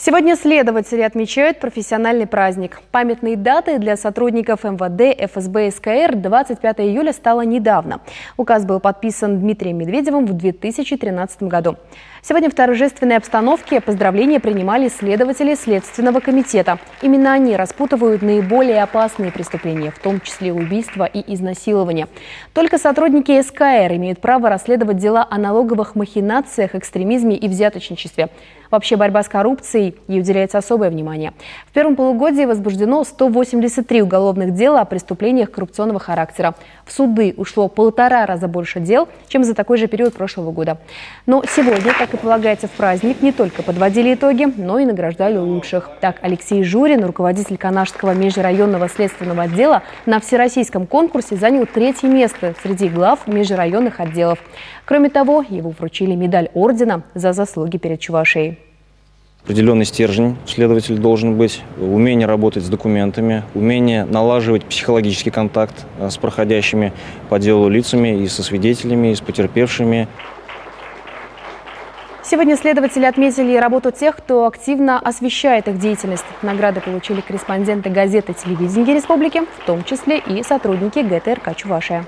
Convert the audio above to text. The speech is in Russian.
Сегодня следователи отмечают профессиональный праздник. Памятной датой для сотрудников МВД, ФСБ и СКР 25 июля стало недавно. Указ был подписан Дмитрием Медведевым в 2013 году. Сегодня в торжественной обстановке поздравления принимали следователи Следственного комитета. Именно они распутывают наиболее опасные преступления, в том числе убийства и изнасилования. Только сотрудники СКР имеют право расследовать дела о налоговых махинациях, экстремизме и взяточничестве. Вообще борьба с коррупцией, ей уделяется особое внимание. В первом полугодии возбуждено 183 уголовных дела о преступлениях коррупционного характера. В суды ушло 1,5 раза больше дел, чем за такой же период прошлого года. Но сегодня, как и полагается в праздник, не только подводили итоги, но и награждали лучших. Так, Алексей Журин, руководитель Канашского межрайонного следственного отдела, на всероссийском конкурсе занял 3-е место среди глав межрайонных отделов. Кроме того, ему вручили медаль ордена за заслуги перед Чувашией. Определенный стержень следователь должен быть, умение работать с документами, умение налаживать психологический контакт с проходящими по делу лицами и со свидетелями, и с потерпевшими. Сегодня следователи отметили работу тех, кто активно освещает их деятельность. Награды получили корреспонденты газеты «Телевидение Республики», в том числе и сотрудники ГТРК «Чувашия».